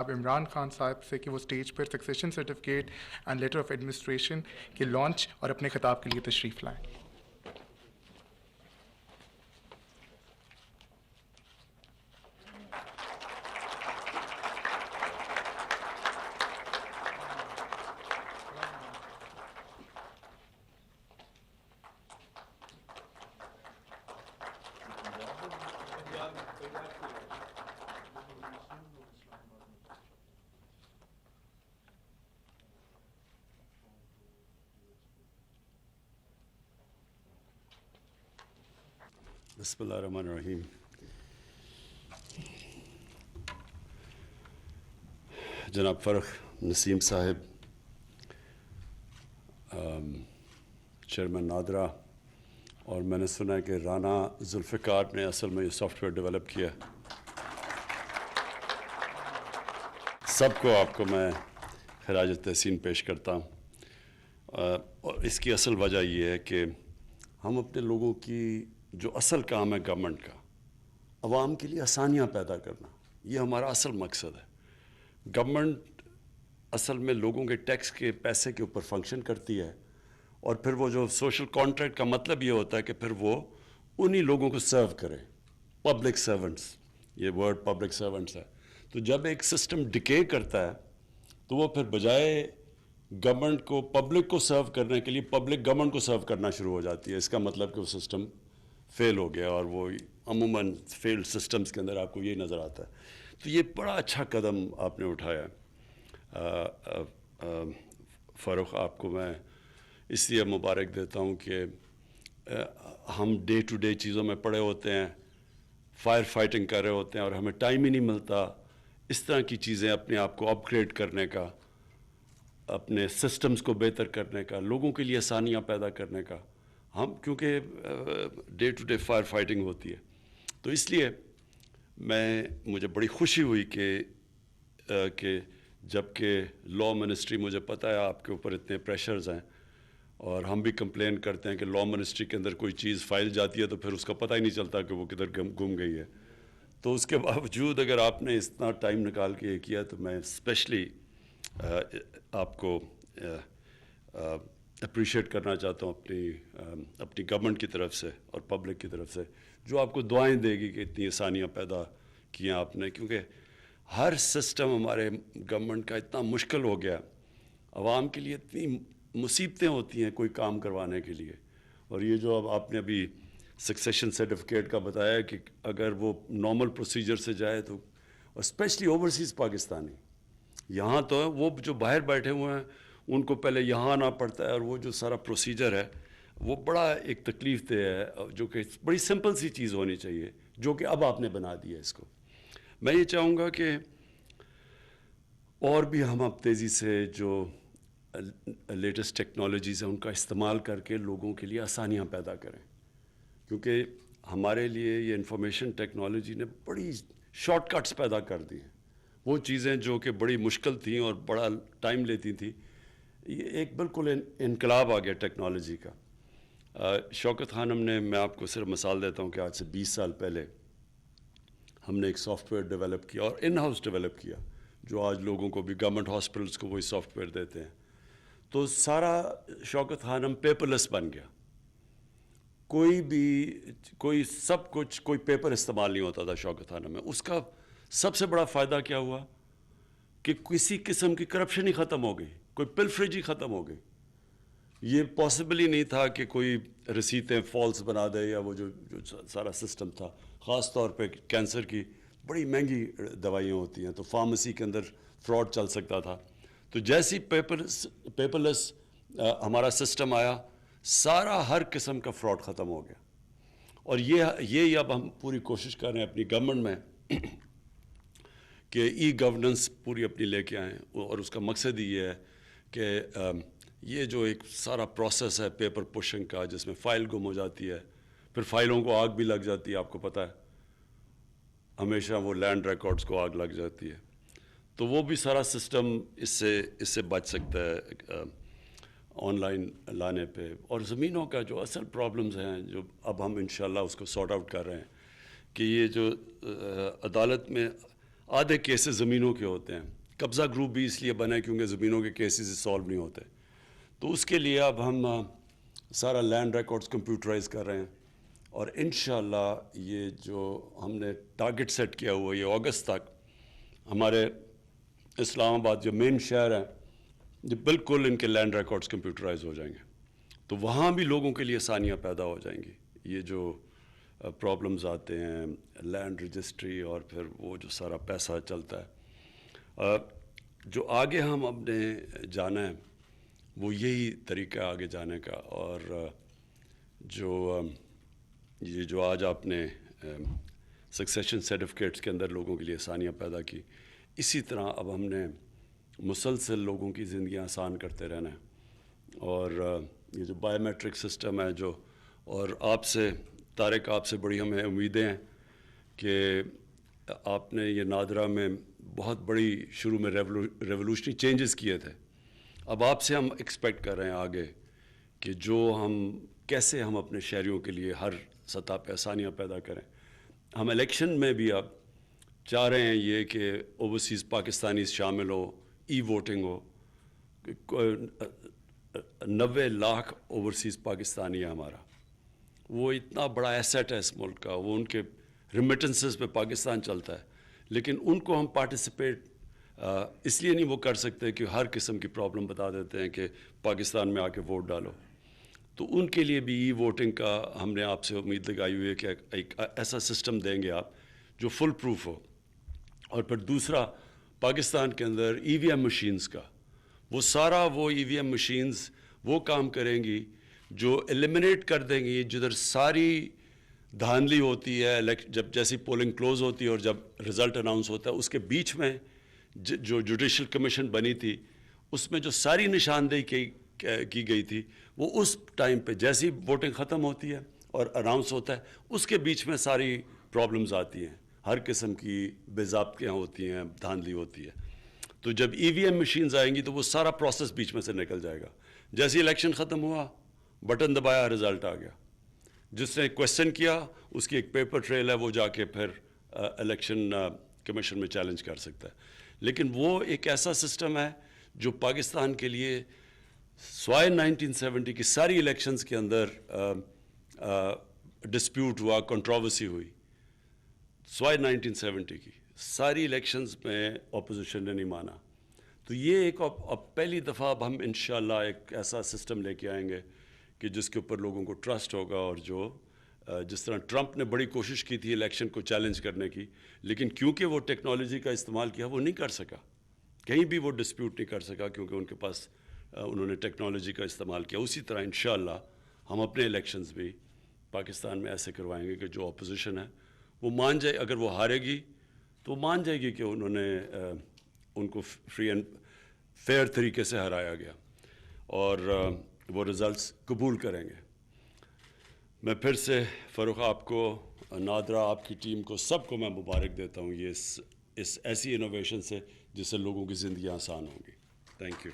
اب عمران خان صاحب سے کہ وہ stage per succession certificate and later of administration کے لانچ اور اپنے خطاب کے لیے تشریف لائیں. بسم اللہ الرحمن الرحیم. جناب فرخ نسیم صاحب، چیئرمین نادرا، اور میں نے سنا ہے کہ رانا ذوالفقار نے اصل میں یہ سافٹ ویئر ڈیولپ کیا. سب کو آپ کو میں خراج تحسین پیش کرتا ہوں. اور اس کی اصل وجہ یہ ہے کہ ہم اپنے لوگوں کی جو اصل کام ہے گورنمنٹ کا، عوام کے لیے آسانیاں پیدا کرنا، یہ ہمارا اصل مقصد ہے. گورنمنٹ اصل میں لوگوں کے ٹیکس کے پیسے کے اوپر فنکشن کرتی ہے، اور پھر وہ جو سوشل کانٹریکٹ کا مطلب یہ ہوتا ہے کہ پھر وہ انہی لوگوں کو سرو کرے. پبلک سرونٹس، یہ ورڈ پبلک سرونٹس ہے. تو جب ایک سسٹم ڈکے کرتا ہے تو وہ پھر بجائے گورنمنٹ کو پبلک کو سرو کرنے کے لیے پبلک گورنمنٹ کو سرو کرنا شروع ہو جاتی ہے. اس کا مطلب کہ وہ سسٹم فیل ہو گیا، اور وہ عموماً فیلڈ سسٹمز کے اندر آپ کو یہی نظر آتا ہے. تو یہ بڑا اچھا قدم آپ نے اٹھایا فاروق. آپ کو میں اس لیے مبارک دیتا ہوں کہ ہم ڈے ٹو ڈے چیزوں میں پڑے ہوتے ہیں، فائر فائٹنگ کر رہے ہوتے ہیں، اور ہمیں ٹائم ہی نہیں ملتا اس طرح کی چیزیں اپنے آپ کو اپ گریڈ کرنے کا، اپنے سسٹمز کو بہتر کرنے کا، لوگوں کے لیے آسانیاں پیدا کرنے کا. ہم کیونکہ day to day fire fighting ہوتی ہے، تو اس لیے مجھے بڑی خوشی ہوئی کہ جب کہ لا منسٹری، مجھے پتہ ہے آپ کے اوپر اتنے پریشرز ہیں، اور ہم بھی کمپلین کرتے ہیں کہ لا منسٹری کے اندر کوئی چیز فائل جاتی ہے تو پھر اس کا پتہ ہی نہیں چلتا کہ وہ کدھر گم گئی ہے. تو اس کے باوجود اگر آپ نے اتنا ٹائم نکال کے یہ کیا تو میں اسپیشلی آپ کو اپریشیٹ کرنا چاہتا ہوں اپنی گورنمنٹ کی طرف سے اور پبلک کی طرف سے، جو آپ کو دعائیں دے گی کہ اتنی آسانیاں پیدا کیا آپ نے. کیونکہ ہر سسٹم ہمارے گورنمنٹ کا اتنا مشکل ہو گیا، عوام کے لیے اتنی مصیبتیں ہوتی ہیں کوئی کام کروانے کے لیے. اور یہ جو اب آپ نے ابھی سکسیشن سرٹیفکیٹ کا بتایا کہ اگر وہ نارمل پروسیجر سے جائے تو، اور اسپیشلی اوورسیز پاکستانی، یہاں تو وہ جو باہر بیٹھے ہوئے ہیں ان کو پہلے یہاں آنا پڑتا ہے، اور وہ جو سارا پروسیجر ہے وہ بڑا ایک تکلیف دہ ہے، جو کہ بڑی سمپل سی چیز ہونی چاہیے، جو کہ اب آپ نے بنا دی ہے اس کو. میں یہ چاہوں گا کہ اور بھی ہم اب تیزی سے جو لیٹسٹ ٹیکنالوجیز ہیں ان کا استعمال کر کے لوگوں کے لیے آسانیاں پیدا کریں. کیونکہ ہمارے لیے یہ انفارمیشن ٹیکنالوجی نے بڑی شارٹ کٹس پیدا کر دی ہیں. وہ چیزیں جو کہ بڑی مشکل تھیں اور بڑا ٹائم لیتی تھیں، یہ ایک بالکل انقلاب آ گیا ٹیکنالوجی کا. شوکت خانم نے، میں آپ کو صرف مثال دیتا ہوں کہ آج سے 20 سال پہلے ہم نے ایک سافٹ ویئر ڈیولپ کیا، اور ان ہاؤس ڈیولپ کیا، جو آج لوگوں کو بھی گورنمنٹ ہاسپٹلس کو وہی سافٹ ویئر دیتے ہیں. تو سارا شوکت خانم پیپر لیس بن گیا. کوئی سب کچھ، کوئی پیپر استعمال نہیں ہوتا تھا شوکت خانم میں. اس کا سب سے بڑا فائدہ کیا ہوا کہ کسی قسم کی کرپشن ہی ختم ہو گئی، کوئی پلفریج ہی ختم ہو گئی. یہ پاسبل ہی نہیں تھا کہ کوئی رسیتیں فالس بنا دے، یا وہ جو سارا سسٹم تھا. خاص طور پہ کینسر کی بڑی مہنگی دوائیاں ہوتی ہیں، تو فارمیسی کے اندر فراڈ چل سکتا تھا. تو جیسی پیپر لیس ہمارا سسٹم آیا، سارا ہر قسم کا فراڈ ختم ہو گیا. اور یہ اب ہم پوری کوشش کر رہے ہیں اپنی گورنمنٹ میں کہ ای گورننس پوری اپنی لے کے آئیں. اور اس کا مقصد ہی یہ ہے کہ یہ جو ایک سارا پروسیس ہے پیپر پشنگ کا، جس میں فائل گم ہو جاتی ہے، پھر فائلوں کو آگ بھی لگ جاتی ہے، آپ کو پتہ ہے ہمیشہ وہ لینڈ ریکارڈز کو آگ لگ جاتی ہے. تو وہ بھی سارا سسٹم اس سے بچ سکتا ہے آن لائن لانے پہ. اور زمینوں کا جو اصل پرابلمز ہیں، جو اب ہم انشاءاللہ اس کو سارٹ آؤٹ کر رہے ہیں، کہ یہ جو عدالت میں آدھے کیسز زمینوں کے ہوتے ہیں. قبضہ گروپ بھی اس لیے بنا ہے کیونکہ زمینوں کے کیسز سالو نہیں ہوتے. تو اس کے لیے اب ہم سارا لینڈ ریکارڈز کمپیوٹرائز کر رہے ہیں, اور انشاءاللہ یہ جو ہم نے ٹارگٹ سیٹ کیا ہوا یہ اگست تک ہمارے اسلام آباد جو مین شہر ہیں یہ بالکل ان کے لینڈ ریکارڈز کمپیوٹرائز ہو جائیں گے. تو وہاں بھی لوگوں کے لیے آسانیاں پیدا ہو جائیں گی. یہ جو پرابلمز آتے ہیں لینڈ رجسٹری اور پھر وہ جو سارا پیسہ چلتا ہے, جو آگے ہم اپنے جانا ہے وہ یہی طریقہ ہے آگے جانے کا. اور یہ جو آج آپ نے سکسیشن سرٹیفکیٹس کے اندر لوگوں کے لیے آسانیاں پیدا کی, اسی طرح اب ہم نے مسلسل لوگوں کی زندگیاں آسان کرتے رہنا ہے. اور یہ جو بایو میٹرک سسٹم ہے جو, اور آپ سے طارق آپ سے بڑی ہمیں امیدیں ہیں کہ آپ نے یہ نادرا میں بہت بڑی شروع میں ریولوشنری چینجز کیے تھے. اب آپ سے ہم ایکسپیکٹ کر رہے ہیں آگے کہ جو کیسے ہم اپنے شہریوں کے لیے ہر سطح پہ آسانیاں پیدا کریں. ہم الیکشن میں بھی اب چاہ رہے ہیں یہ کہ اوورسیز پاکستانیز شامل ہو, ای ووٹنگ ہو. 90 لاکھ اوورسیز پاکستانی ہے ہمارا, وہ اتنا بڑا ایسیٹ ہے اس ملک کا, وہ ان کے ریمیٹنسز پہ پاکستان چلتا ہے, لیکن ان کو ہم پارٹیسپیٹ اس لیے نہیں وہ کر سکتے کہ ہر قسم کی پرابلم بتا دیتے ہیں کہ پاکستان میں آ کے ووٹ ڈالو. تو ان کے لیے بھی ای ووٹنگ کا ہم نے آپ سے امید لگائی ہوئی ہے کہ ایک ایسا سسٹم دیں گے آپ جو فل پروف ہو. اور پھر دوسرا پاکستان کے اندر ای وی ایم مشینز کا, وہ سارا وہ ای وی ایم مشینز وہ کام کریں گی جو ایلیمنیٹ کر دیں گی جدھر ساری دھاندلی ہوتی ہے جب جیسی پولنگ کلوز ہوتی ہے اور جب رزلٹ اناؤنس ہوتا ہے, اس کے بیچ میں جو جوڈیشل کمیشن بنی تھی اس میں جو ساری نشاندہی کی گئی تھی وہ اس ٹائم پہ جیسی ووٹنگ ختم ہوتی ہے اور اناؤنس ہوتا ہے اس کے بیچ میں ساری پرابلمز آتی ہیں, ہر قسم کی بے ضابطیاں ہوتی ہیں, دھاندلی ہوتی ہے. تو جب ای وی ایم مشینز آئیں گی تو وہ سارا پروسیس بیچ میں سے نکل جائے گا. جیسے الیکشن ختم ہوا, بٹن دبایا, رزلٹ آ گیا. جس نے کویسچن کیا اس کی ایک پیپر ٹریل ہے, وہ جا کے پھر الیکشن کمیشن میں چیلنج کر سکتا ہے. لیکن وہ ایک ایسا سسٹم ہے جو پاکستان کے لیے سوائے 1970 کی ساری الیکشنز کے اندر ڈسپیوٹ ہوا, کنٹروورسی ہوئی, سوائے 1970 کی ساری الیکشنز میں اپوزیشن نے نہیں مانا. تو یہ ایک اب پہلی دفعہ اب ہم انشاءاللہ ایک ایسا سسٹم لے کے آئیں گے کہ جس کے اوپر لوگوں کو ٹرسٹ ہوگا. اور جو جس طرح ٹرمپ نے بڑی کوشش کی تھی الیکشن کو چیلنج کرنے کی, لیکن کیونکہ وہ ٹیکنالوجی کا استعمال کیا وہ نہیں کر سکا, کہیں بھی وہ ڈسپیوٹ نہیں کر سکا کیونکہ ان کے پاس انہوں نے ٹیکنالوجی کا استعمال کیا. اسی طرح انشاءاللہ ہم اپنے الیکشنز بھی پاکستان میں ایسے کروائیں گے کہ جو اپوزیشن ہے وہ مان جائے, اگر وہ ہارے گی تو وہ مان جائے گی کہ انہوں نے ان کو فری اینڈ فیئر طریقے سے ہرایا گیا, اور وہ رزلٹس قبول کریں گے. میں پھر سے فاروق آپ کو, نادرا آپ کی ٹیم کو, سب کو میں مبارک دیتا ہوں یہ اس ایسی انوویشن سے جس سے لوگوں کی زندگیاں آسان ہوں گی. Thank you.